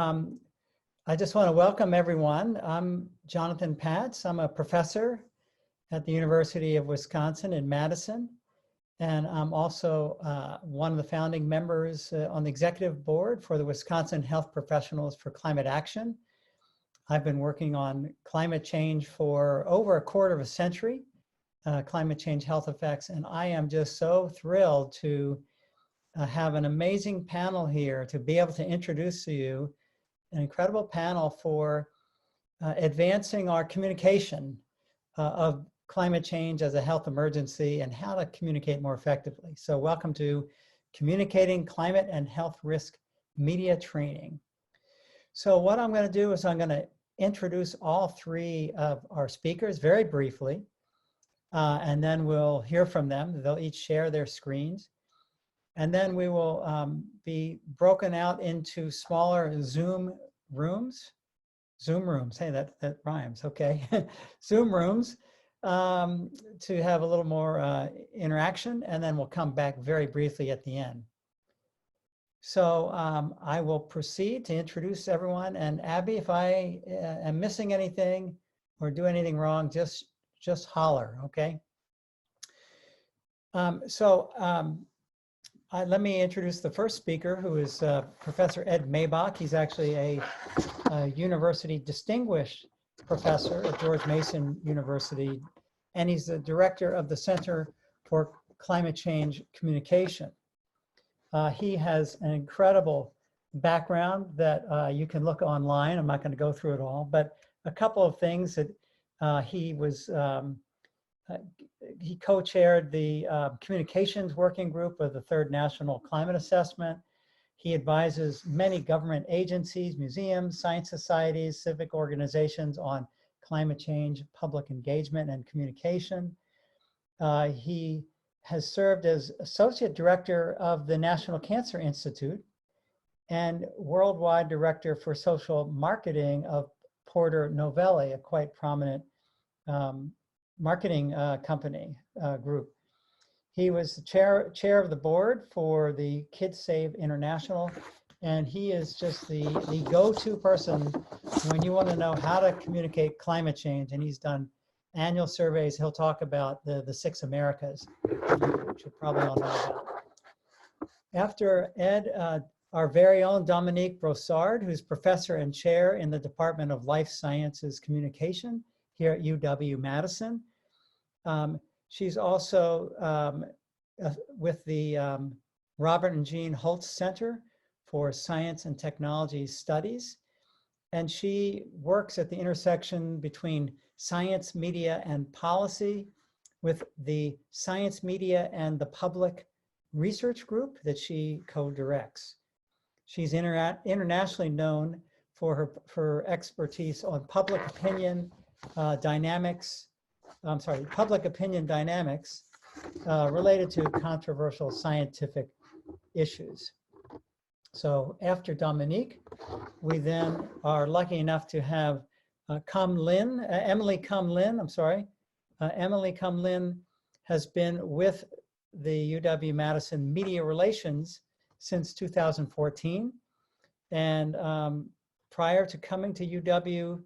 Um, I just want to welcome everyone. I'm Jonathan Patz. I'm a professor at the University of Wisconsin in Madison. And I'm also one of the founding members on the executive board for the Wisconsin Health Professionals for Climate Action. I've been working on climate change for over a quarter of a century, climate change health effects, and I am just so thrilled to have an amazing panel here to be able to introduce to you an incredible panel for advancing our communication of climate change as a health emergency and how to communicate more effectively. So welcome to Communicating Climate and Health Risk Media Training. So what I'm going to do is I'm going to introduce all three of our speakers very briefly, and then we'll hear from them. They'll each share their screens. And then we will be broken out into smaller Zoom rooms. Hey, that rhymes, okay. Zoom rooms to have a little more interaction, and then we'll come back very briefly at the end. So I will proceed to introduce everyone, and Abby, if I am missing anything or do anything wrong, just holler, okay? Let me introduce the first speaker, who is Professor Ed Maybach. He's actually a university distinguished professor at George Mason University, and he's the director of the Center for Climate Change Communication. He has an incredible background that you can look online. I'm not going to go through it all, but a couple of things that he co-chaired the communications working group of the Third National Climate Assessment. He advises many government agencies, museums, science societies, civic organizations on climate change, public engagement, and communication. He has served as associate director of the National Cancer Institute and worldwide director for social marketing of Porter Novelli, a quite prominent marketing company group. He was the chair of the board for the Kids Save International, and he is just the go-to person when you want to know how to communicate climate change. And he's done annual surveys. He'll talk about the 6 Americas, which you probably all know about. After Ed, our very own Dominique Brossard, who's professor and chair in the Department of Life Sciences Communication here at UW-Madison. She's also with the Robert and Jean Holtz Center for Science and Technology Studies. And she works at the intersection between science, media, and policy with the Science, Media, and the Public Research Group that she co-directs. She's internationally known for her expertise on public opinion dynamics related to controversial scientific issues. So after Dominique, we then are lucky enough to have Emily Comlin. Emily Comlin has been with the UW-Madison Media Relations since 2014. And prior to coming to UW,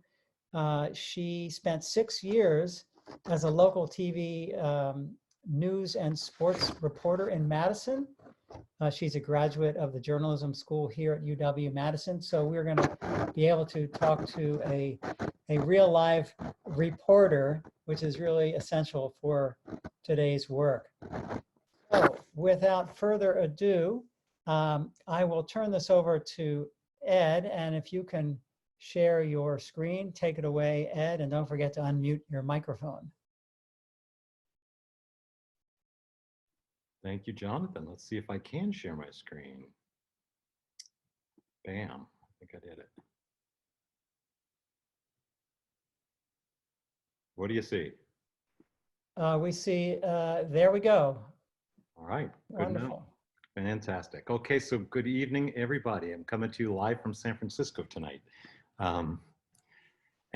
she spent 6 years as a local TV news and sports reporter in Madison. She's a graduate of the journalism school here at UW-Madison. So we're going to be able to talk to a real live reporter, which is really essential for today's work. So without further ado, I will turn this over to Ed, and if you can share your screen, take it away, Ed, and don't forget to unmute your microphone. Thank you, Jonathan. Let's see if I can share my screen. Bam, I think I did it. What do you see? We see, there we go. All right, good Wonderful. Fantastic. Okay, so good evening, everybody. I'm coming to you live from San Francisco tonight.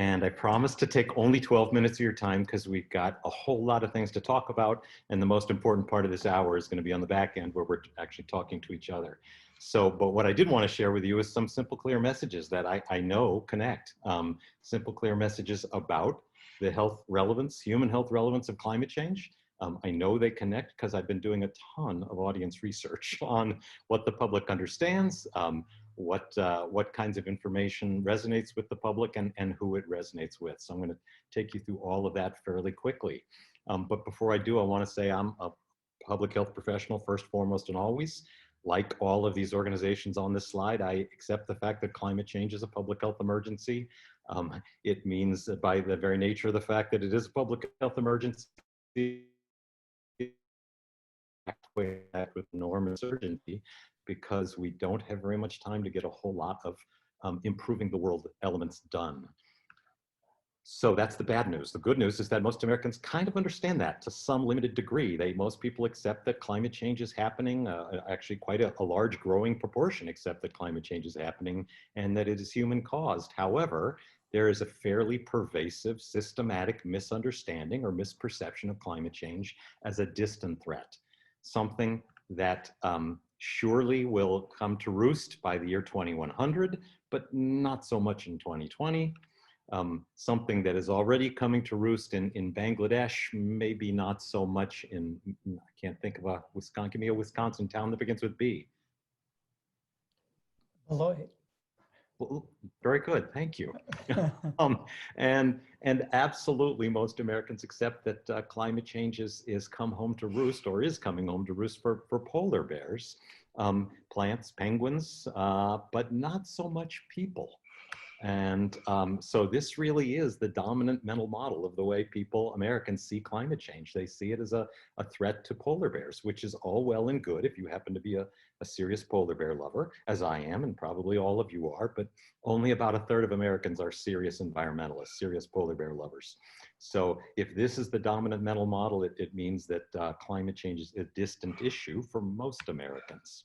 And I promise to take only 12 minutes of your time because we've got a whole lot of things to talk about. And the most important part of this hour is going to be on the back end where we're actually talking to each other. But what I did want to share with you is some simple, clear messages that I know connect. Simple, clear messages about the health relevance, human health relevance of climate change. I know they connect because I've been doing a ton of audience research on what the public understands, what kinds of information resonates with the public, and who it resonates with. So I'm going to take you through all of that fairly quickly. But before I do, I want to say I'm a public health professional first, foremost, and always. Like all of these organizations on this slide, I accept the fact that climate change is a public health emergency. It means that by the very nature of the fact that it is a public health emergency, with enormous urgency, because we don't have very much time to get a whole lot of improving the world elements done. So that's the bad news. The good news is that most Americans kind of understand that to some limited degree. Most people accept that climate change is happening. Actually, quite a large growing proportion accept that climate change is happening and that it is human caused. However, there is a fairly pervasive, systematic misunderstanding or misperception of climate change as a distant threat, something that surely will come to roost by the year 2100, but not so much in 2020. Something that is already coming to roost in Bangladesh, maybe not so much in, I can't think of a Wisconsin, give me a Wisconsin town that begins with B. Beloit. Well, very good, thank you. And absolutely most Americans accept that climate change is come home to roost, or is coming home to roost for polar bears, plants, penguins, but not so much people. And so this really is the dominant mental model of the way people, Americans, see climate change. They see it as a threat to polar bears, which is all well and good if you happen to be a serious polar bear lover, as I am, and probably all of you are, but only about a third of Americans are serious environmentalists, serious polar bear lovers. So if this is the dominant mental model, it means that climate change is a distant issue for most Americans.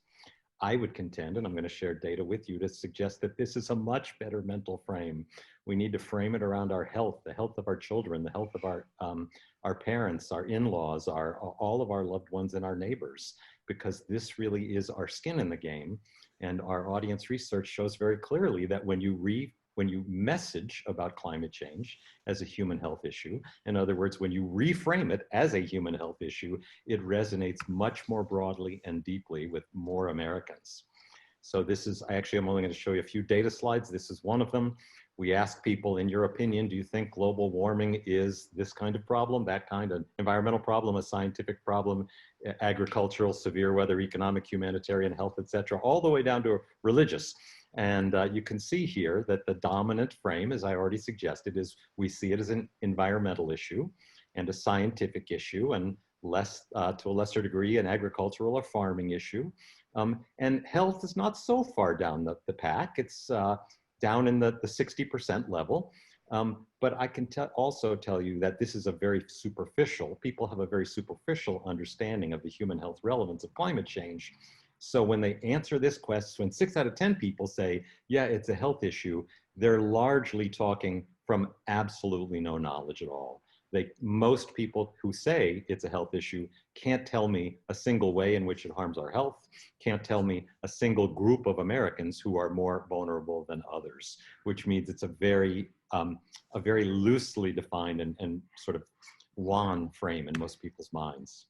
I would contend, and I'm going to share data with you to suggest that this is a much better mental frame. We need to frame it around our health, the health of our children, the health of our parents, our in-laws, all of our loved ones and our neighbors, because this really is our skin in the game. And our audience research shows very clearly that when you message about climate change as a human health issue, in other words, when you reframe it as a human health issue, it resonates much more broadly and deeply with more Americans. So this is, I'm only going to show you a few data slides. This is one of them. We asked people, in your opinion, do you think global warming is this kind of problem, that kind of environmental problem, a scientific problem, agricultural, severe weather, economic, humanitarian, health, etc., all the way down to religious. And you can see here that the dominant frame, as I already suggested, is we see it as an environmental issue and a scientific issue, and to a lesser degree, an agricultural or farming issue. And health is not so far down the pack. It's down in the 60% level. But I can also tell you that this is a very superficial, people have a very superficial understanding of the human health relevance of climate change. So when they answer this question, when 6 out of 10 people say, yeah, it's a health issue, they're largely talking from absolutely no knowledge at all. Most people who say it's a health issue can't tell me a single way in which it harms our health, can't tell me a single group of Americans who are more vulnerable than others, which means it's a very loosely defined and sort of wan frame in most people's minds.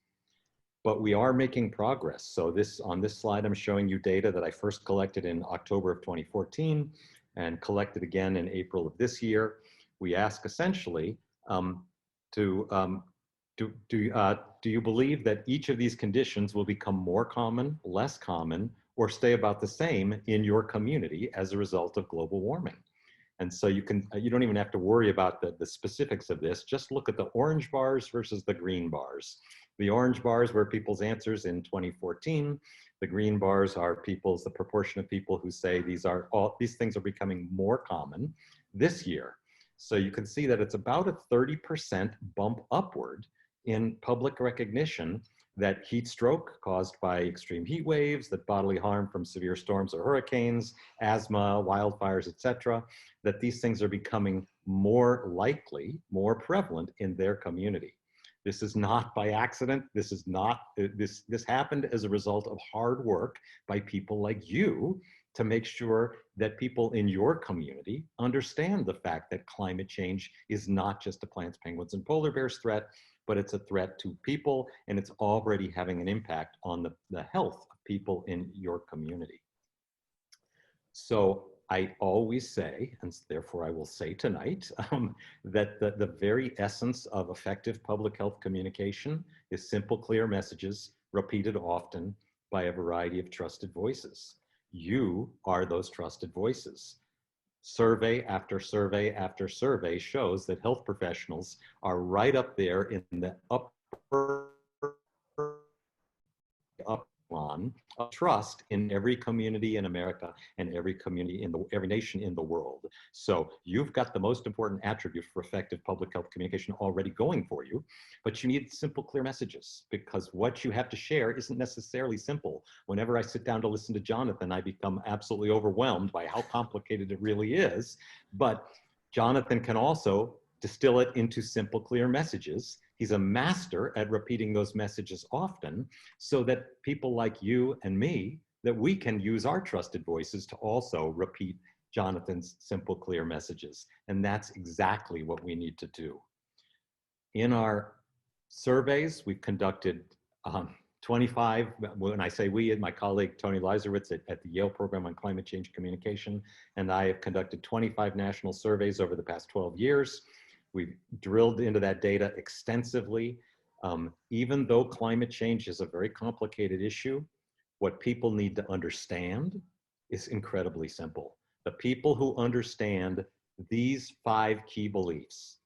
But we are making progress. So on this slide, I'm showing you data that I first collected in October of 2014 and collected again in April of this year. We ask essentially, do you believe that each of these conditions will become more common, less common, or stay about the same in your community as a result of global warming? And so you don't even have to worry about the specifics of this. Just look at the orange bars versus the green bars. The orange bars were people's answers in 2014. The green bars are the proportion of people who say these things are becoming more common this year. So you can see that it's about a 30% bump upward in public recognition that heat stroke caused by extreme heat waves, that bodily harm from severe storms or hurricanes, asthma, wildfires, etc., that these things are becoming more likely, more prevalent in their community. This is not by accident. This is not, this happened as a result of hard work by people like you to make sure that people in your community understand the fact that climate change is not just a plants, penguins, and polar bears threat, but it's a threat to people, and it's already having an impact on the health of people in your community. So I always say, and therefore I will say tonight, that the very essence of effective public health communication is simple, clear messages repeated often by a variety of trusted voices. You are those trusted voices. Survey after survey after survey shows that health professionals are right up there in the upper echelon of trust in every community in America and every community in every nation in the world. So you've got the most important attribute for effective public health communication already going for you, but you need simple, clear messages, because what you have to share isn't necessarily simple. Whenever I sit down to listen to Jonathan, I become absolutely overwhelmed by how complicated it really is. But Jonathan can also distill it into simple, clear messages. He's a master at repeating those messages often, so that people like you and me, that we can use our trusted voices to also repeat Jonathan's simple, clear messages. And that's exactly what we need to do. In our surveys, we've conducted 25, when I say we, my colleague Tony Leiserowitz at the Yale Program on Climate Change Communication, and I have conducted 25 national surveys over the past 12 years. We've drilled into that data extensively. Even though climate change is a very complicated issue, what people need to understand is incredibly simple. The people who understand these 5 key beliefs: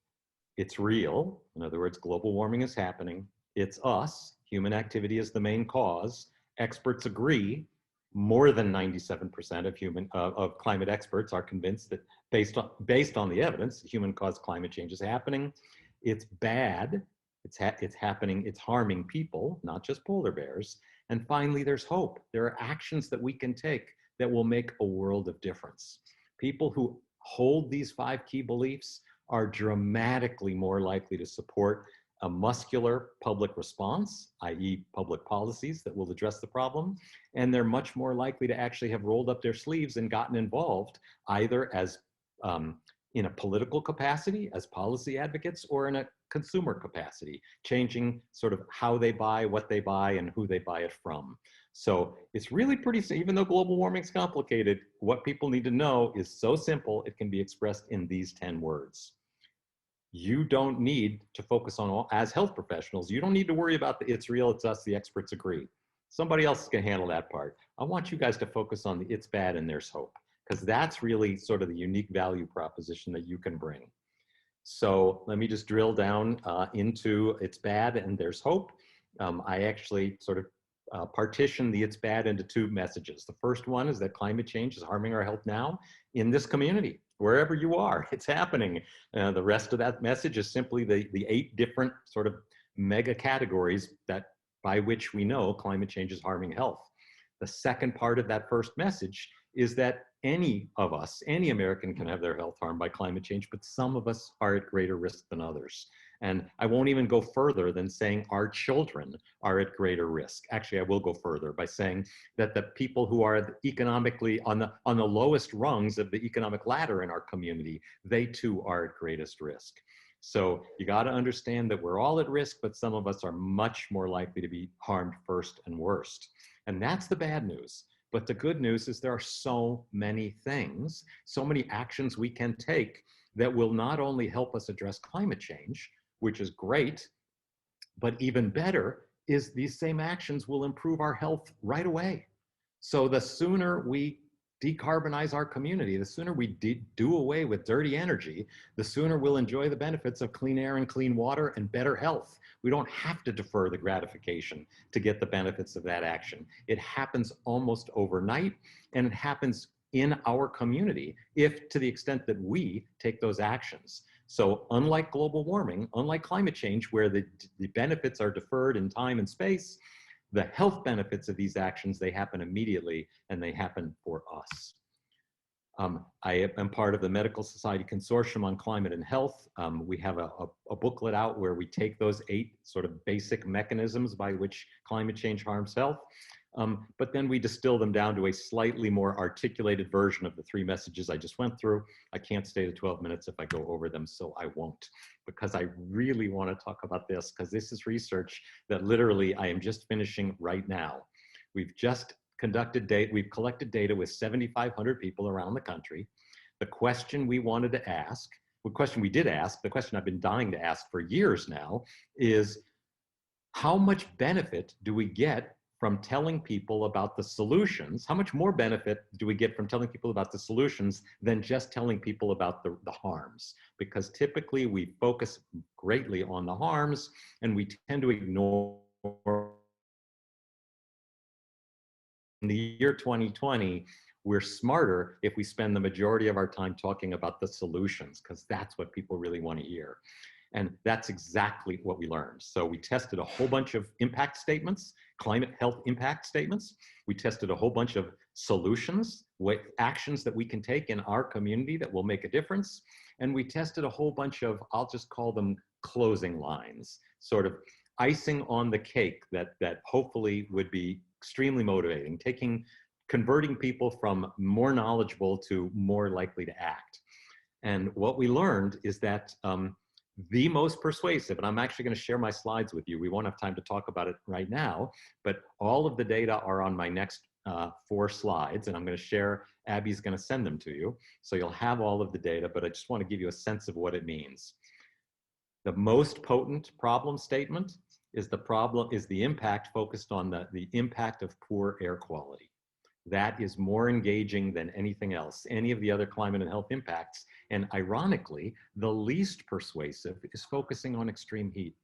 it's real, in other words, global warming is happening; it's us, human activity is the main cause; experts agree, more than 97% of climate experts are convinced that based on the evidence, human-caused climate change is happening; it's bad, it's happening, it's harming people, not just polar bears; and finally, there's hope. There are actions that we can take that will make a world of difference. People who hold these 5 key beliefs are dramatically more likely to support a muscular public response, i.e. public policies that will address the problem, and they're much more likely to actually have rolled up their sleeves and gotten involved, either as in a political capacity, as policy advocates, or in a consumer capacity, changing sort of how they buy, what they buy, and who they buy it from. So it's really pretty, even though global warming is complicated, what people need to know is so simple, it can be expressed in these 10 words. You don't need to focus on all, as health professionals, you don't need to worry about the it's real, it's us, the experts agree. Somebody else can handle that part. I want you guys to focus on the it's bad and there's hope, because that's really sort of the unique value proposition that you can bring. So let me just drill down into it's bad and there's hope. I actually sort of partition the it's bad into 2 messages. The first one is that climate change is harming our health now in this community. Wherever you are, it's happening. The rest of that message is simply the 8 different sort of mega categories that by which we know climate change is harming health. The second part of that first message is that any of us, any American can have their health harmed by climate change, but some of us are at greater risk than others. And I won't even go further than saying our children are at greater risk. Actually, I will go further by saying that the people who are economically on the lowest rungs of the economic ladder in our community, they too are at greatest risk. So you got to understand that we're all at risk, but some of us are much more likely to be harmed first and worst. And that's the bad news. But the good news is there are so many things, so many actions we can take that will not only help us address climate change, which is great, but even better is these same actions will improve our health right away. So the sooner we decarbonize our community, the sooner we do away with dirty energy, the sooner we'll enjoy the benefits of clean air and clean water and better health. We don't have to defer the gratification to get the benefits of that action. It happens almost overnight, and it happens in our community, if to the extent that we take those actions. So unlike global warming, unlike climate change, where the benefits are deferred in time and space, the health benefits of these actions, they happen immediately and they happen for us. I am part of the Medical Society Consortium on Climate and Health. We have a booklet out where we take those 8 sort of basic mechanisms by which climate change harms health, but then we distill them down to a slightly more articulated version of the 3 messages I just went through. I can't stay to 12 minutes if I go over them, so I won't, because I really want to talk about this, because this is research that literally I am just finishing right now. We've just we've collected data with 7,500 people around the country. The question we wanted to ask, the question we did ask, the question I've been dying to ask for years now is, how much benefit do we get from telling people about the solutions? How much more benefit do we get from telling people about the solutions than just telling people about the harms? Because typically we focus greatly on the harms and we tend to ignore. In the year 2020, we're smarter if we spend the majority of our time talking about the solutions, because that's what people really want to hear. And that's exactly what we learned. So we tested a whole bunch of impact statements, climate health impact statements. We tested a whole bunch of solutions, actions that we can take in our community that will make a difference. And we tested a whole bunch of, I'll just call them closing lines, sort of icing on the cake that hopefully would be extremely motivating, converting people from more knowledgeable to more likely to act. And what we learned is that the most persuasive, and I'm actually going to share my slides with you. We won't have time to talk about it right now, but all of the data are on my next 4 slides, and I'm going to share, Abby's going to send them to you. So you'll have all of the data, but I just want to give you a sense of what it means. The most potent problem statement is the impact focused on the impact of poor air quality. That is more engaging than anything else, any of the other climate and health impacts. And ironically, the least persuasive is focusing on extreme heat.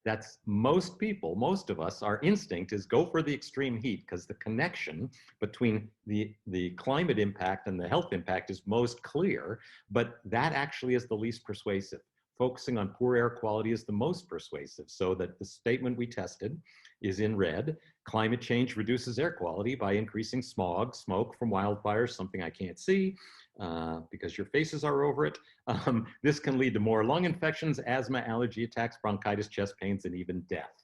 That's most people, most of us, our instinct is go for the extreme heat because the connection between the climate impact and the health impact is most clear, but that actually is the least persuasive. Focusing on poor air quality is the most persuasive, so that the statement we tested is in red. Climate change reduces air quality by increasing smog, smoke from wildfires, something I can't see because your faces are over it. This can lead to more lung infections, asthma, allergy attacks, bronchitis, chest pains, and even death.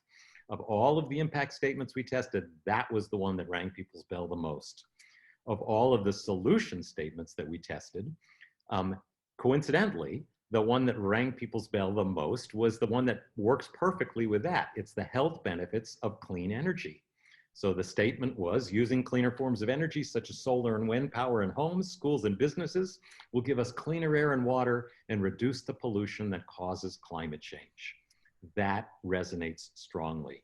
Of all of the impact statements we tested, that was the one that rang people's bell the most. Of all of the solution statements that we tested, coincidentally, the one that rang people's bell the most was the one that works perfectly with that. It's the health benefits of clean energy. So the statement was, using cleaner forms of energy such as solar and wind power in homes, schools, and businesses will give us cleaner air and water and reduce the pollution that causes climate change. That resonates strongly.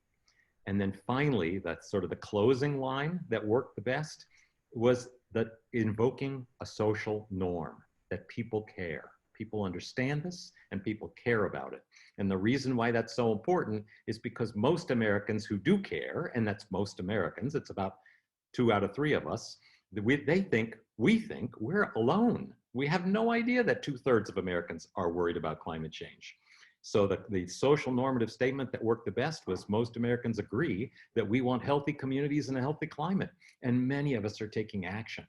And then finally, that's sort of the closing line that worked the best, was that invoking a social norm, that people care. People understand this and people care about it. And the reason why that's so important is because most Americans who do care, and that's most Americans, it's about 2 out of 3 of us, we think we're alone. We have no idea that 2/3 of Americans are worried about climate change. So the social normative statement that worked the best was most Americans agree that we want healthy communities and a healthy climate. And many of us are taking action.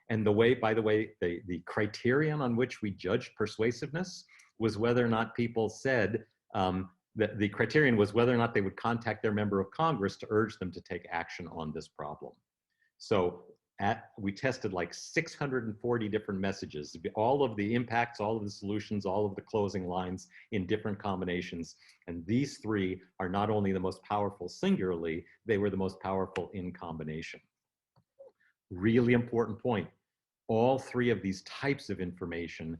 And by the way, the criterion on which we judged persuasiveness was whether or not people said, that the criterion was whether or not they would contact their member of Congress to urge them to take action on this problem. So we tested like 640 different messages, all of the impacts, all of the solutions, all of the closing lines in different combinations. And these 3 are not only the most powerful singularly, they were the most powerful in combination. Really important point. All 3 of these types of information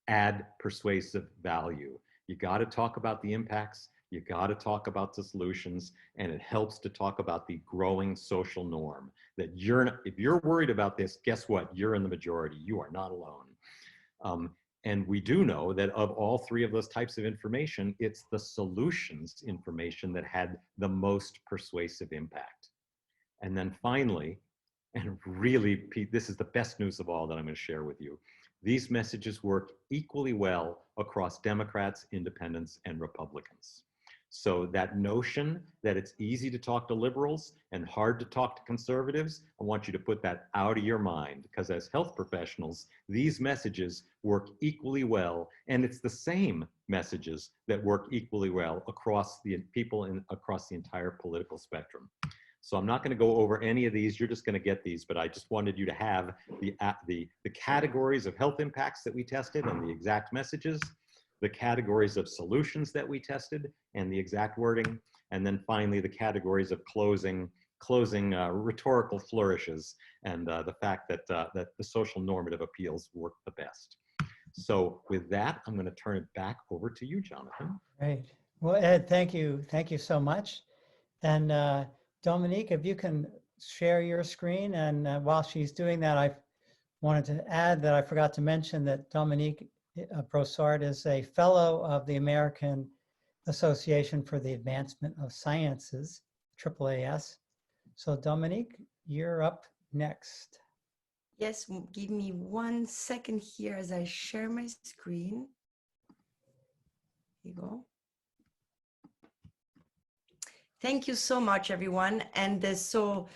add persuasive value. You got to talk about the impacts, you got to talk about the solutions, and it helps to talk about the growing social norm that if you're worried about this, guess what? You're in the majority. You are not alone. And we do know that of all 3 of those types of information, it's the solutions information that had the most persuasive impact. And then finally, and really, Pete, this is the best news of all that I'm going to share with you. These messages work equally well across Democrats, independents, and Republicans. So that notion that it's easy to talk to liberals and hard to talk to conservatives, I want you to put that out of your mind, because as health professionals, these messages work equally well, and it's the same messages that work equally well across the across the entire political spectrum. So I'm not going to go over any of these. You're just going to get these, but I just wanted you to have the categories of health impacts that we tested and the exact messages, the categories of solutions that we tested and the exact wording, and then finally the categories of closing rhetorical flourishes and the fact that that the social normative appeals work the best. So with that, I'm going to turn it back over to you, Jonathan. Great. Well, Ed, thank you. Thank you so much. And Dominique, if you can share your screen. And while she's doing that, I wanted to add that I forgot to mention that Dominique Brossard is a fellow of the American Association for the Advancement of Sciences, AAAS. So Dominique, you're up next. Yes, give me 1 second here as I share my screen. Here you go. Thank you so much, everyone. And so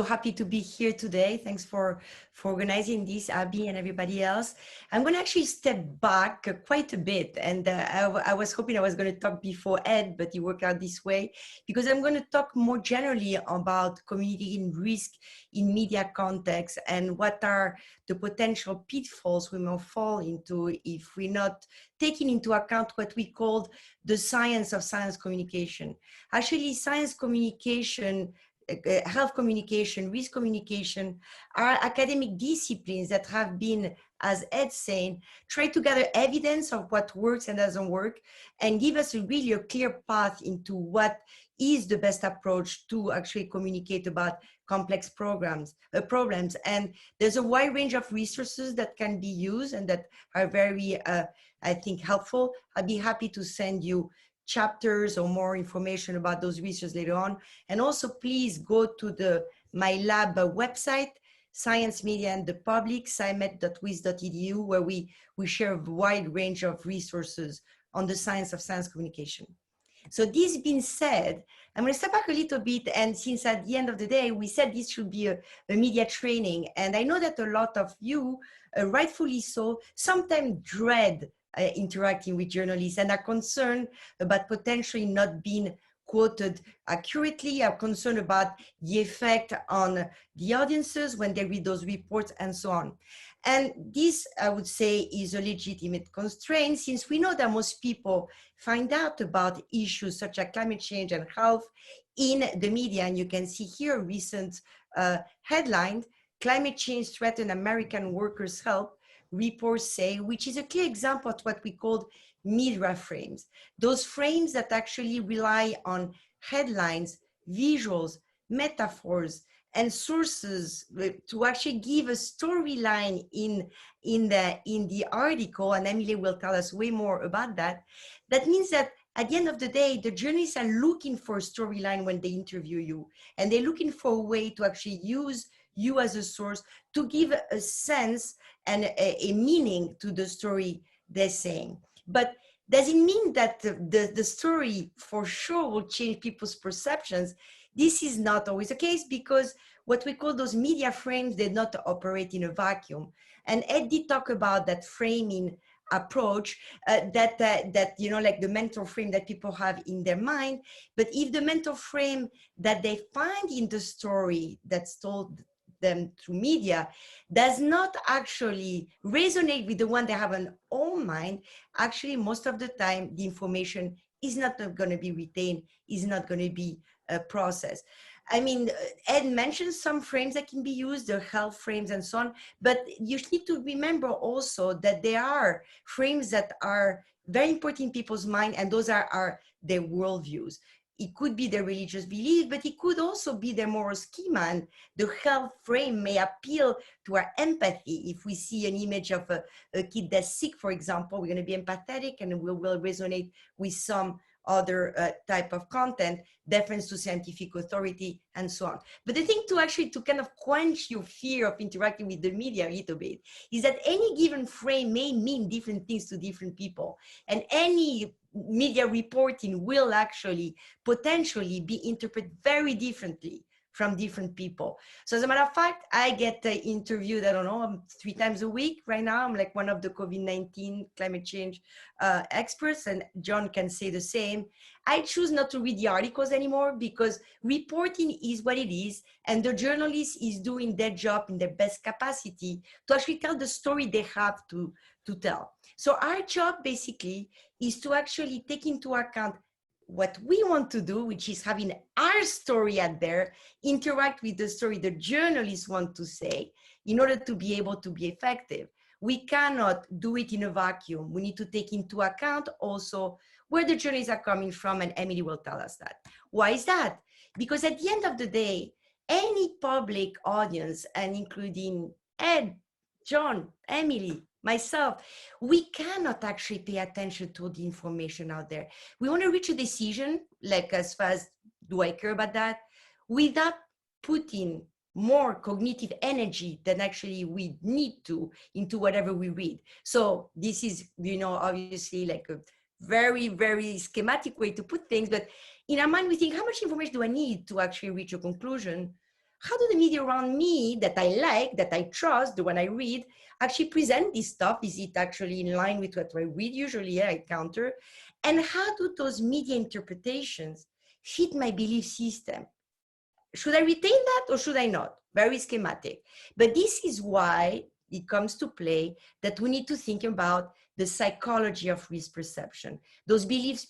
happy to be here today. Thanks for organizing this, Abby and everybody else. I'm going to actually step back quite a bit. And I was hoping I was going to talk before Ed, but it worked out this way, because I'm going to talk more generally about communicating risk in media context and what are the potential pitfalls we may fall into if we're not taking into account what we called the science of science communication. Actually, science communication, health communication, risk communication are academic disciplines that have been, as Ed's saying, try to gather evidence of what works and doesn't work and give us really a clear path into what is the best approach to actually communicate about complex problems. And there's a wide range of resources that can be used and that are very, I think, helpful. I'd be happy to send you chapters or more information about those research later on. And also please go to the my lab website, Science Media and the Public, scimet.wis.edu, where we share a wide range of resources on the science of science communication. So this being said, I'm going to step back a little bit, and since at the end of the day, we said this should be a media training, and I know that a lot of you, rightfully so, sometimes dread interacting with journalists and are concerned about potentially not being quoted accurately, are concerned about the effect on the audiences when they read those reports and so on. And this, I would say, is a legitimate constraint, since we know that most people find out about issues such as climate change and health in the media. And you can see here a recent headline, "Climate Change Threaten American Workers' Health," reports say, which is a clear example of what we call media frames. Those frames that actually rely on headlines, visuals, metaphors, and sources to actually give a storyline in the article, and Emily will tell us way more about that. That means that at the end of the day, the journalists are looking for a storyline when they interview you, and they're looking for a way to actually use you as a source to give a sense and a meaning to the story they're saying. But does it mean that the story for sure will change people's perceptions? This is not always the case, because what we call those media frames, they not operate in a vacuum. And Ed did talk about that framing approach, that you know, like the mental frame that people have in their mind. But if the mental frame that they find in the story that's told them through media does not actually resonate with the one they have in their own mind, actually most of the time the information is not going to be retained, is not going to be processed. I mean, Ed mentioned some frames that can be used, the health frames and so on, but you need to remember also that there are frames that are very important in people's mind, and those are their worldviews. It could be their religious belief, but it could also be their moral schema. And the health frame may appeal to our empathy. If we see an image of a kid that's sick, for example, we're going to be empathetic, and we will resonate with some other type of content, deference to scientific authority, and so on. But the thing to kind of quench your fear of interacting with the media a little bit is that any given frame may mean different things to different people. And any media reporting will actually potentially be interpreted very differently from different people. So as a matter of fact, I get interviewed, I don't know, 3 times a week right now. I'm like one of the COVID-19 climate change experts, and John can say the same. I choose not to read the articles anymore because reporting is what it is, and the journalist is doing their job in their best capacity to actually tell the story they have to tell. So our job basically is to actually take into account what we want to do, which is having our story out there, interact with the story the journalists want to say in order to be able to be effective. We cannot do it in a vacuum. We need to take into account also where the journalists are coming from, and Emily will tell us that. Why is that? Because at the end of the day, any public audience, and including Ed, John, Emily, myself, we cannot actually pay attention to the information out there. We want to reach a decision, like as far as, do I care about that? Without putting more cognitive energy than actually we need to into whatever we read. So this is, obviously like a very, very schematic way to put things, but in our mind, we think, how much information do I need to actually reach a conclusion? How do the media around me that I like, that I trust, the one I read, actually present this stuff? Is it actually in line with what I read? Usually I counter. And how do those media interpretations fit my belief system? Should I retain that or should I not? Very schematic. But this is why it comes to play that we need to think about the psychology of risk perception, those beliefs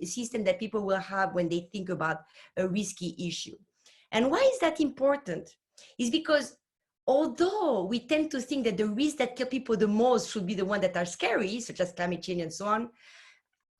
system that people will have when they think about a risky issue. And why is that important? Is because although we tend to think that the risks that kill people the most should be the ones that are scary, such as climate change and so on,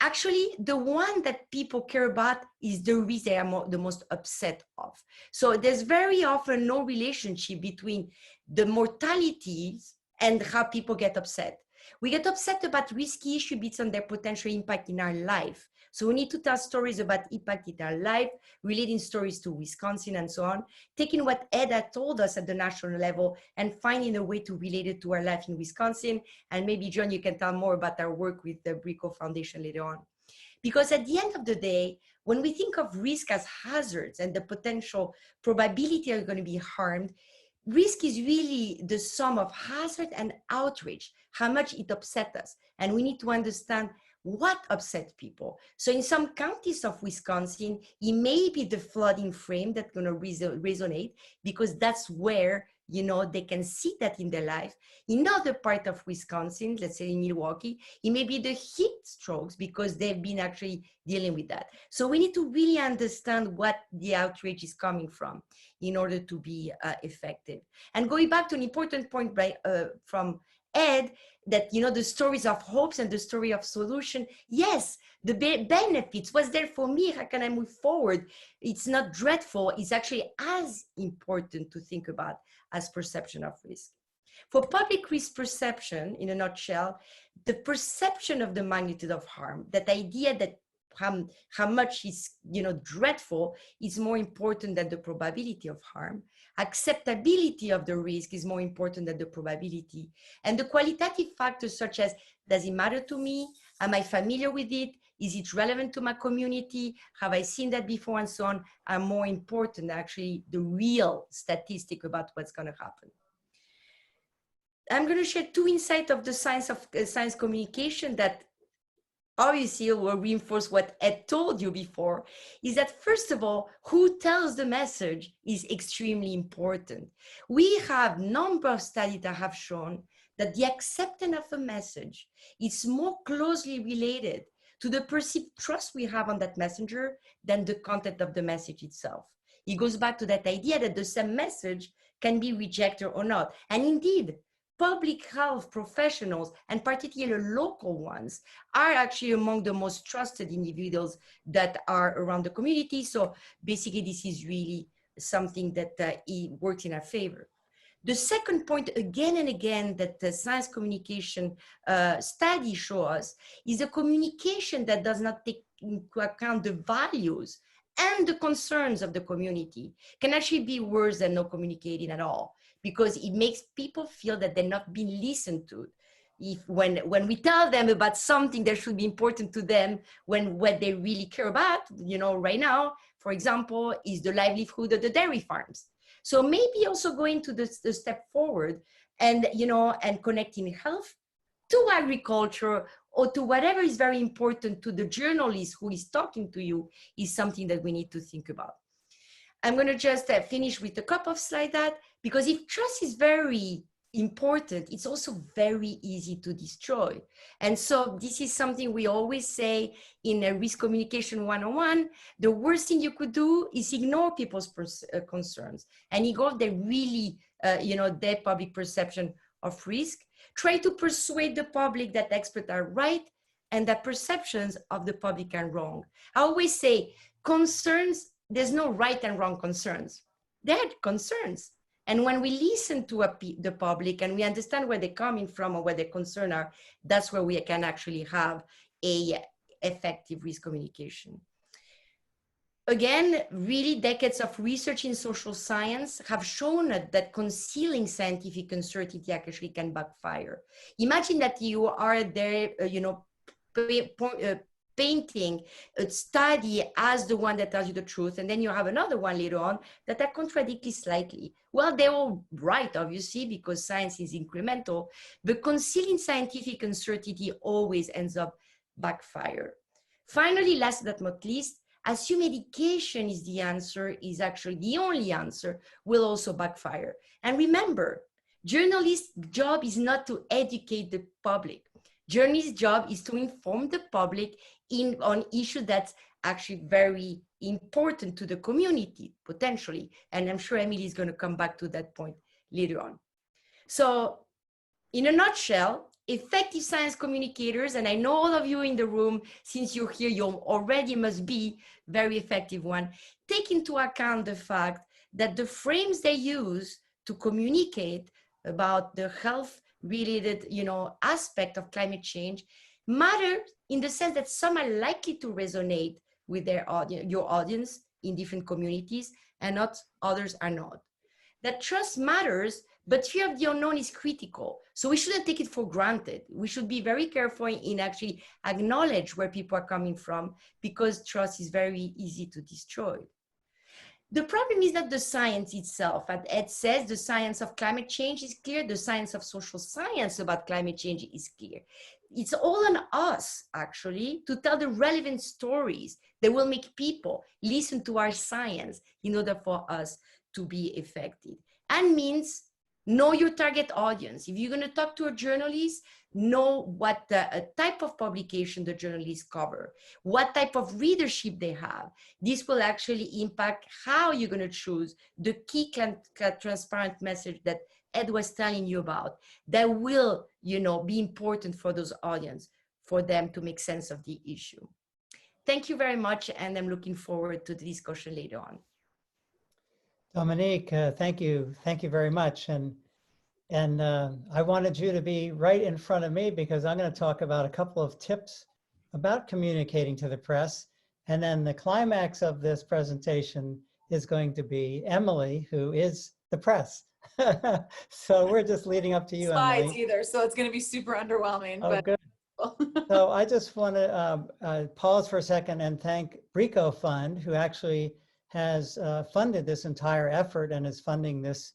actually the one that people care about is the risk they are the most upset of. So there's very often no relationship between the mortalities and how people get upset. We get upset about risky issues based on their potential impact in our life. So we need to tell stories about impact in our life, relating stories to Wisconsin and so on, taking what Ed had told us at the national level and finding a way to relate it to our life in Wisconsin. And maybe, John, you can tell more about our work with the Brico Foundation later on. Because at the end of the day, when we think of risk as hazards and the potential probability are going to be harmed, risk is really the sum of hazard and outrage, how much it upset us. And we need to understand what upset people. So in some counties of Wisconsin, it may be the flooding frame that's going to resonate because that's where, they can see that in their life. In other part of Wisconsin, let's say in Milwaukee, it may be the heat strokes because they've been actually dealing with that. So we need to really understand what the outrage is coming from in order to be effective. And going back to an important point from Ed, that, the stories of hopes and the story of solution. Yes, the benefits, what's there for me? How can I move forward? It's not dreadful. It's actually as important to think about as perception of risk. For public risk perception, in a nutshell, the perception of the magnitude of harm, that idea that how much is dreadful is more important than the probability of harm. Acceptability of the risk is more important than the probability. And the qualitative factors such as, does it matter to me? Am I familiar with it? Is it relevant to my community? Have I seen that before? And so on are more important than actually the real statistic about what's going to happen. I'm going to share 2 insights of the science communication that obviously will reinforce what Ed told you before, is that first of all, who tells the message is extremely important. We have a number of studies that have shown that the acceptance of a message is more closely related to the perceived trust we have on that messenger than the content of the message itself. It goes back to that idea that the same message can be rejected or not. And indeed, public health professionals, and particularly local ones, are actually among the most trusted individuals that are around the community. So basically, this is really something that works in our favor. The second point, again and again, that the science communication studies show us is a communication that does not take into account the values and the concerns of the community can actually be worse than no communicating at all, because it makes people feel that they're not being listened to. if when we tell them about something that should be important to them, when what they really care about, right now, for example, is the livelihood of the dairy farms. So maybe also going to the step forward and, and connecting health to agriculture or to whatever is very important to the journalist who is talking to you is something that we need to think about. I'm going to just finish with a couple of slides because if trust is very important, it's also very easy to destroy. And so this is something we always say in a risk communication 101. The worst thing you could do is ignore people's concerns and ignore the really, their public perception of risk. Try to persuade the public that experts are right and that perceptions of the public are wrong. I always say concerns, there's no right and wrong concerns. They're concerns. And when we listen to the public and we understand where they're coming from or where their concerns are, that's where we can actually have a effective risk communication. Again, really decades of research in social science have shown that concealing scientific uncertainty actually can backfire. Imagine that you are there, painting a study as the one that tells you the truth, and then you have another one later on that are contradictory slightly. Well, they're all right, obviously, because science is incremental, but concealing scientific uncertainty always ends up backfire. Finally, last but not least, assume medication is the answer, is actually the only answer, will also backfire. And remember, journalists' job is not to educate the public. Journalists' job is to inform the public on issues that's actually very important to the community, potentially. And I'm sure Emily is going to come back to that point later on. So in a nutshell, effective science communicators, and I know all of you in the room, since you're here, you already must be very effective one, take into account the fact that the frames they use to communicate about the health related, aspect of climate change matter in the sense that some are likely to resonate with their audience, your audience in different communities, and not others are not. That trust matters, but fear of the unknown is critical. So we shouldn't take it for granted. We should be very careful in actually acknowledge where people are coming from, because trust is very easy to destroy. The problem is not the science itself. As Ed says, the science of climate change is clear. The science of social science about climate change is clear. It's all on us, actually, to tell the relevant stories that will make people listen to our science in order for us to be effective. And means know your target audience. If you're going to talk to a journalist, know what type of publication the journalists cover, what type of readership they have. This will actually impact how you're going to choose the key transparent message that Ed was telling you about, that will, be important for those audience, for them to make sense of the issue. Thank you very much, and I'm looking forward to the discussion later on. Dominique, thank you. Thank you very much. And I wanted you to be right in front of me because I'm going to talk about a couple of tips about communicating to the press. And then the climax of this presentation is going to be Emily, who is the press. So we're just leading up to you, slides Emily. Either, so it's going to be super underwhelming. Oh, but good. So I just want to pause for a second and thank Brico Fund, who actually has funded this entire effort and is funding this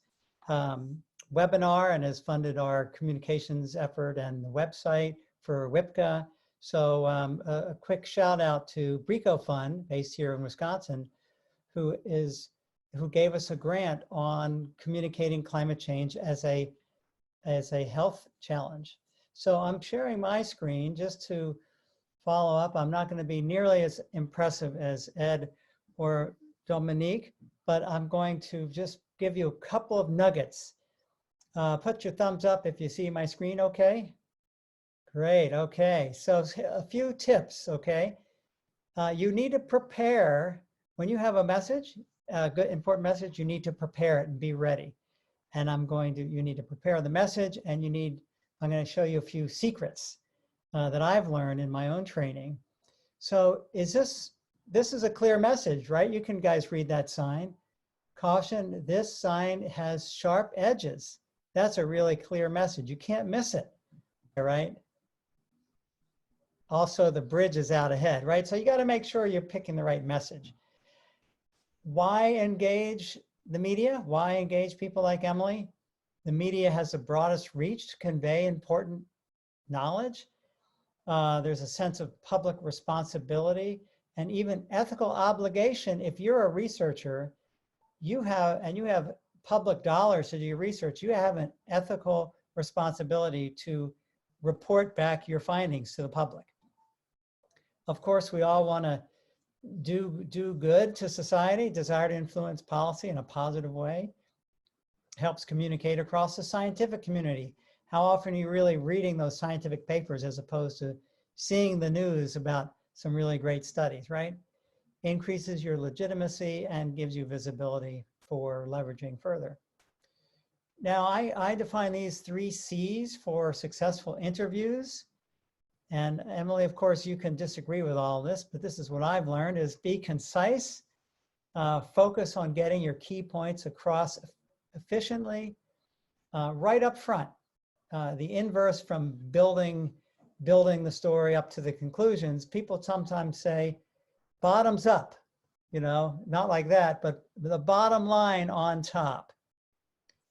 webinar and has funded our communications effort and the website for WIPCA. So a quick shout out to Brico Fund, based here in Wisconsin, who gave us a grant on communicating climate change as a health challenge. So I'm sharing my screen just to follow up. I'm not going to be nearly as impressive as Ed or Dominique, but I'm going to just give you a couple of nuggets. Put your thumbs up if you see my screen okay. Great, okay. So a few tips, okay. You need to prepare. When you have a message, a good important message, you need to prepare it and be ready. And you need to prepare the message, and I'm going to show you a few secrets that I've learned in my own training. So this is a clear message, right? You can guys read that sign. Caution, this sign has sharp edges. That's a really clear message. You can't miss it. right? Also, the bridge is out ahead, right? So you got to make sure you're picking the right message. Why engage the media? Why engage people like Emily? The media has the broadest reach to convey important knowledge. There's a sense of public responsibility and even ethical obligation. If you're a researcher, you have public dollars to do your research, you have an ethical responsibility to report back your findings to the public. Of course, we all want to do good to society, desire to influence policy in a positive way, helps communicate across the scientific community. How often are you really reading those scientific papers as opposed to seeing the news about some really great studies, right? Increases your legitimacy and gives you visibility for leveraging further. Now, I define these 3 C's for successful interviews. And Emily, of course, you can disagree with all this, but this is what I've learned is be concise, focus on getting your key points across efficiently, right up front. The inverse from building the story up to the conclusions. People sometimes say bottoms up, you know, not like that, but the bottom line on top.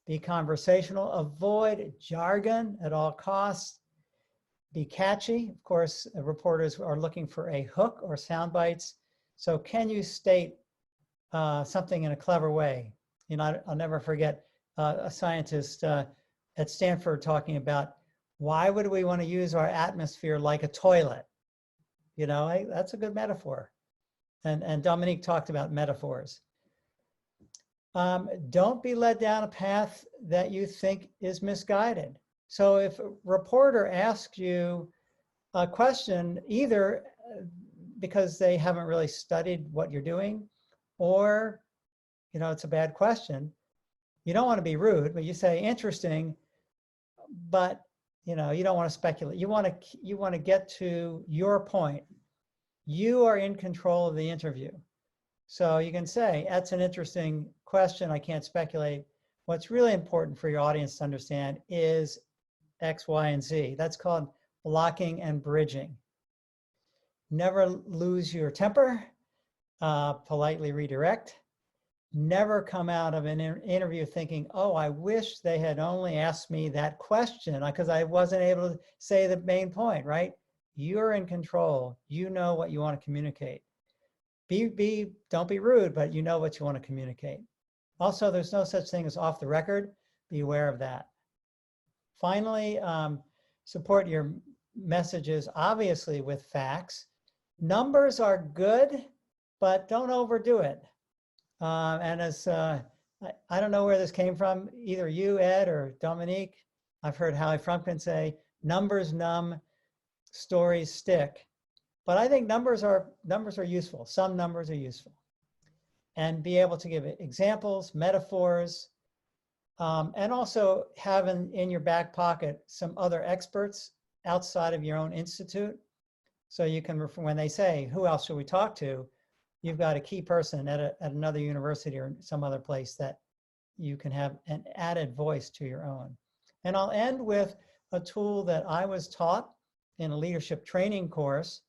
Be conversational, avoid jargon at all costs. Be catchy. Of course, reporters are looking for a hook or sound bites. So can you state something in a clever way? You know, I'll never forget a scientist at Stanford talking about why would we want to use our atmosphere like a toilet? You know, that's a good metaphor. And Dominique talked about metaphors. Don't be led down a path that you think is misguided. So if a reporter asks you a question, either because they haven't really studied what you're doing, or, you know, it's a bad question, you don't want to be rude, but you say interesting, but, you know, you don't want to speculate. You want to get to your point. You are in control of the interview. So you can say, that's an interesting question. I can't speculate. What's really important for your audience to understand is X, Y, and Z. That's called blocking and bridging. Never lose your temper. Politely redirect. Never come out of an interview thinking, oh, I wish they had only asked me that question because I wasn't able to say the main point, right? You're in control. You know what you want to communicate. Don't be rude, but you know what you want to communicate. Also, there's no such thing as off the record. Be aware of that. Finally, support your messages, obviously, with facts. Numbers are good, but don't overdo it. And as I don't know where this came from, either you, Ed, or Dominique. I've heard Hallie Frumpkin say, numbers numb, stories stick. But I think numbers are useful. Some numbers are useful. And be able to give examples, metaphors, and also have in your back pocket some other experts outside of your own institute. So you can, when they say, who else should we talk to? You've got a key person at another university or some other place that you can have an added voice to your own. And I'll end with a tool that I was taught in a leadership training course,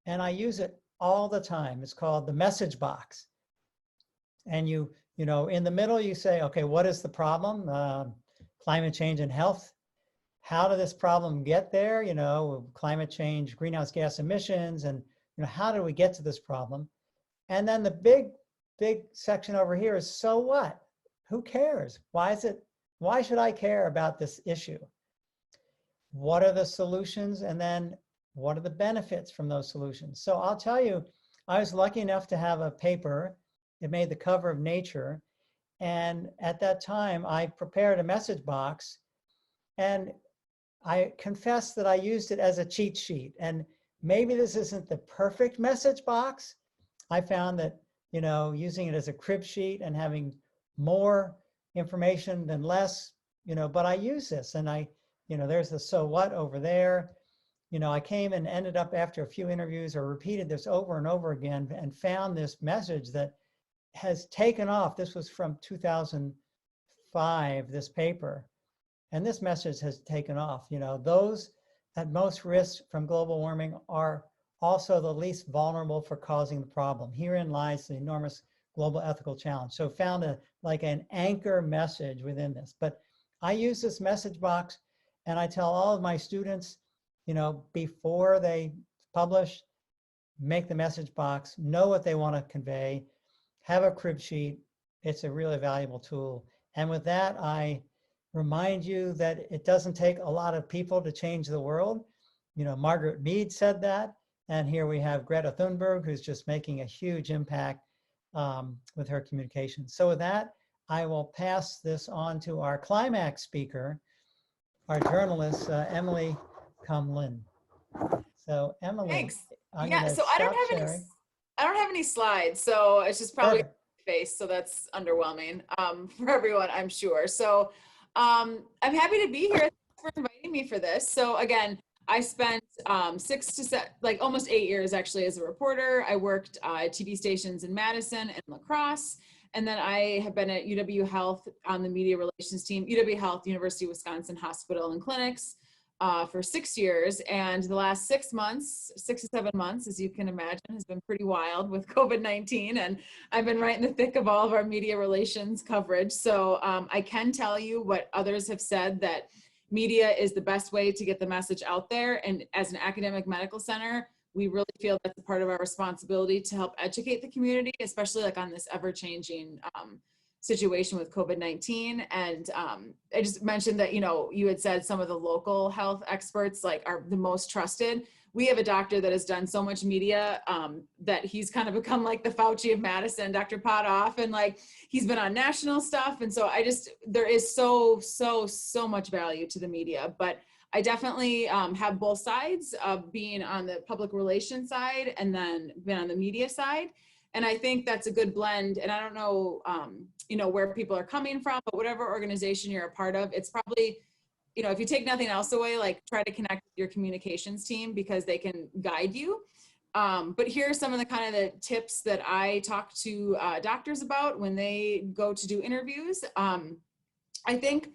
and I use it all the time. It's called the message box. And you know, in the middle, you say, okay, what is the problem? Climate change and health. How did this problem get there? You know, climate change, greenhouse gas emissions, and you know, how do we get to this problem? And then the big section over here is, so what? Who cares? Why should I care about this issue? What are the solutions? And then what are the benefits from those solutions? So I'll tell you, I was lucky enough to have a paper. It made the cover of Nature. And at that time, I prepared a message box. And I confess that I used it as a cheat sheet. And maybe this isn't the perfect message box. I found that, you know, using it as a crib sheet and having more information than less, you know, but I use this, and you know, there's the so what over there. You know, I came and ended up after a few interviews or repeated this over and over again and found this message that has taken off. This was from 2005, this paper. And this message has taken off. You know, those at most risk from global warming are also the least vulnerable for causing the problem. Herein lies the enormous global ethical challenge. So found like an anchor message within this. But I use this message box and I tell all of my students, before they publish, make the message box, know what they want to convey, have a crib sheet. It's a really valuable tool. And with that, I remind you that it doesn't take a lot of people to change the world. Margaret Mead said that. And here we have Greta Thunberg, who's just making a huge impact with her communications. So with that, I will pass this on to our climax speaker, our journalist, Emily Comlin. So Emily, Thanks. I'm Yeah, gonna so I don't stop have sharing. I don't have any slides, so it's just probably Perfect. face, so that's underwhelming for everyone, I'm sure. So I'm happy to be here. Thanks for inviting me for this. So again, I spent 6 to almost 8 years actually as a reporter. I worked at TV stations in Madison and La Crosse, and then I have been at UW Health on the media relations team, UW Health, University of Wisconsin Hospital and Clinics, for 6 years. And the last 6 months, 6 to 7 months, as you can imagine, has been pretty wild with COVID-19. And I've been right in the thick of all of our media relations coverage. So I can tell you what others have said, that media is the best way to get the message out there. And as an academic medical center, we really feel that's a part of our responsibility to help educate the community, especially like on this ever-changing situation with COVID-19. And I just mentioned that, you had said some of the local health experts are the most trusted. We have a doctor that has done so much media that he's kind of become like the Fauci of Madison, Dr. Potoff, and he's been on national stuff. And so there is so much value to the media, but I definitely have both sides of being on the public relations side and then been on the media side. And I think that's a good blend. And I don't know, where people are coming from, but whatever organization you're a part of, it's probably, if you take nothing else away, try to connect with your communications team because they can guide you. But here are some of the kind of the tips that I talk to doctors about when they go to do interviews. I think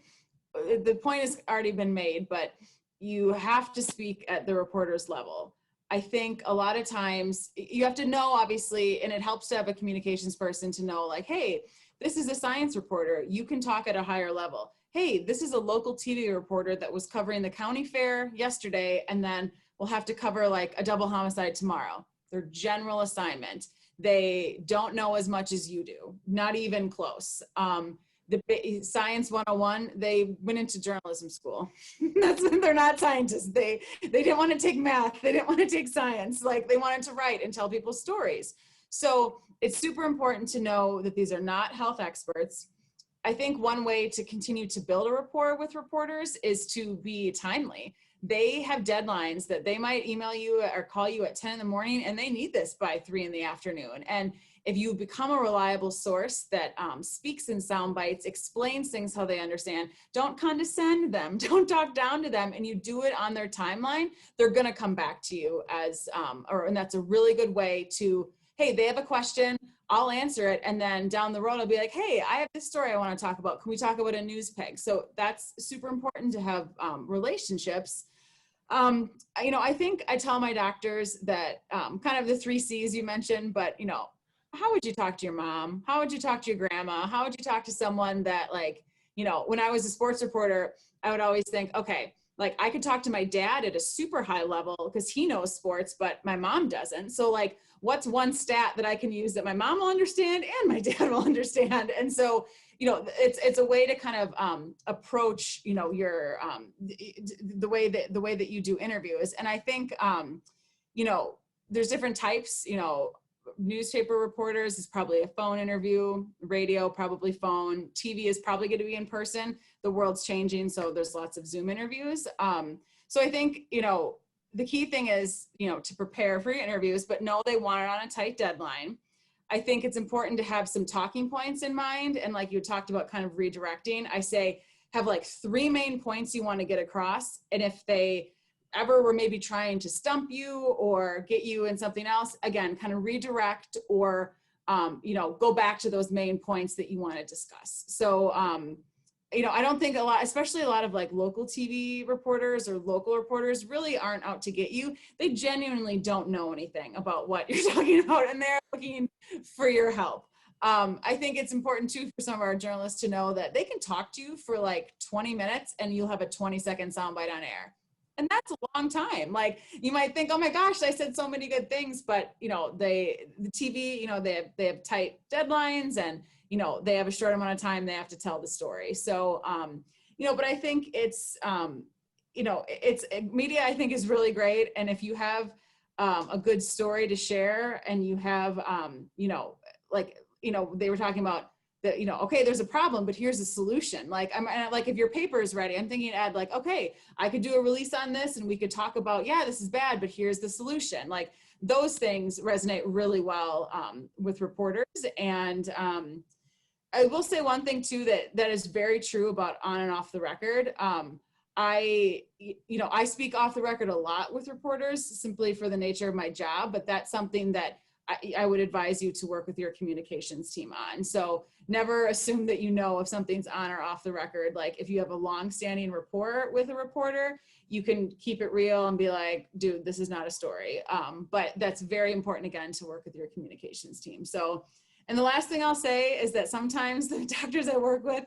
the point has already been made, but you have to speak at the reporter's level. I think a lot of times you have to know, obviously, and it helps to have a communications person to know hey, this is a science reporter. You can talk at a higher level. Hey, this is a local TV reporter that was covering the county fair yesterday, and then we'll have to cover a double homicide tomorrow. Their general assignment. They don't know as much as you do, not even close. The Science 101, they went into journalism school. They're not scientists. They didn't want to take math. They didn't want to take science. They wanted to write and tell people stories. So it's super important to know that these are not health experts. I think one way to continue to build a rapport with reporters is to be timely. They have deadlines that they might email you or call you at 10 in the morning, and they need this by 3 in the afternoon. And if you become a reliable source that speaks in sound bites, explains things how they understand, don't condescend them, don't talk down to them, and you do it on their timeline, they're gonna come back to you and that's a really good way to, hey, they have a question, I'll answer it, and then down the road, I'll be like, hey, I have this story I wanna talk about. Can we talk about a news peg? So that's super important to have relationships. I think I tell my doctors that kind of the 3 C's you mentioned, but how would you talk to your mom? How would you talk to your grandma? How would you talk to someone that when I was a sports reporter, I would always think, okay, I could talk to my dad at a super high level because he knows sports, but my mom doesn't. So what's one stat that I can use that my mom will understand and my dad will understand? And so, it's a way to kind of approach, your the way that you do interviews. And I think, there's different types, newspaper reporters is probably a phone interview, radio, probably phone, TV is probably going to be in person. The world's changing, so there's lots of Zoom interviews. So I think, the key thing is, to prepare for your interviews, but know they want it on a tight deadline. I think it's important to have some talking points in mind. And like you talked about kind of redirecting, I say, have 3 main points you want to get across. And if they ever were maybe trying to stump you or get you in something else, again, kind of redirect or, go back to those main points that you want to discuss. So I don't think a lot, especially a lot of like local TV reporters or local reporters really aren't out to get you. They genuinely don't know anything about what you're talking about, and they're looking for your help. I think it's important too for some of our journalists to know that they can talk to you for like 20 minutes and you'll have a 20-second soundbite on air. And that's a long time. Like you might think, oh my gosh, I said so many good things, but the TV, they have tight deadlines, and they have a short amount of time they have to tell the story. So, but I think it's media, I think, is really great. And if you have a good story to share, and you have, they were talking about that, okay, there's a problem, but here's a solution. Like, if your paper is ready, I'm thinking, Ed, like, okay, I could do a release on this and we could talk about, yeah, this is bad, but here's the solution. Like those things resonate really well with reporters. And I will say one thing too, that is very true about on and off the record. I speak off the record a lot with reporters simply for the nature of my job, but that's something that I would advise you to work with your communications team on. So never assume that if something's on or off the record. Like if you have a long-standing rapport with a reporter, you can keep it real and be like, dude, this is not a story. But that's very important, again, to work with your communications team. So, and the last thing I'll say is that sometimes the doctors I work with,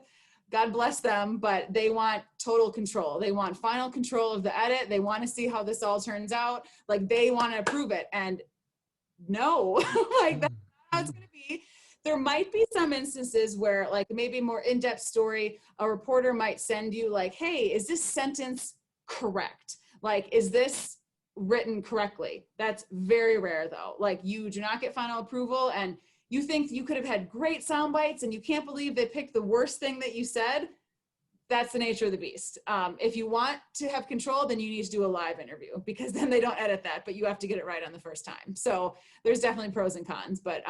God bless them, but they want total control. They want final control of the edit. They want to see how this all turns out. Like they want to approve it. And no, like that's not how it's going to be. There might be some instances where, like, maybe more in-depth story, a reporter might send you like, hey, is this sentence correct? Like, is this written correctly? That's very rare though. Like you do not get final approval and you think you could have had great sound bites and you can't believe they picked the worst thing that you said. That's the nature of the beast. If you want to have control, then you need to do a live interview, because then they don't edit that, but you have to get it right on the first time. So there's definitely pros and cons, but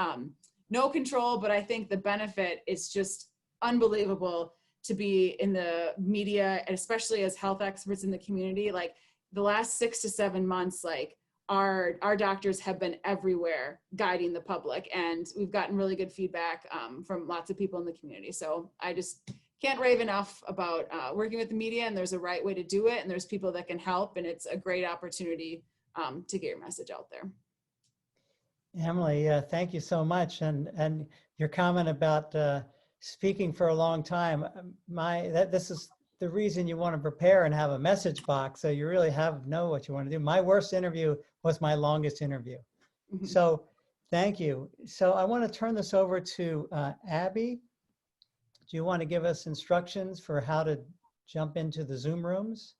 no control. But I think the benefit is just unbelievable to be in the media, and especially as health experts in the community. Like the last 6 to 7 months, like our doctors have been everywhere guiding the public, and we've gotten really good feedback from lots of people in the community. So I just can't rave enough about working with the media, and there's a right way to do it, and there's people that can help, and it's a great opportunity to get your message out there. Emily, thank you so much. And your comment about speaking for a long time, this is the reason you want to prepare and have a message box, so you really know what you want to do. My worst interview was my longest interview. Mm-hmm. So thank you. So I want to turn this over to Abby. Do you want to give us instructions for how to jump into the Zoom rooms?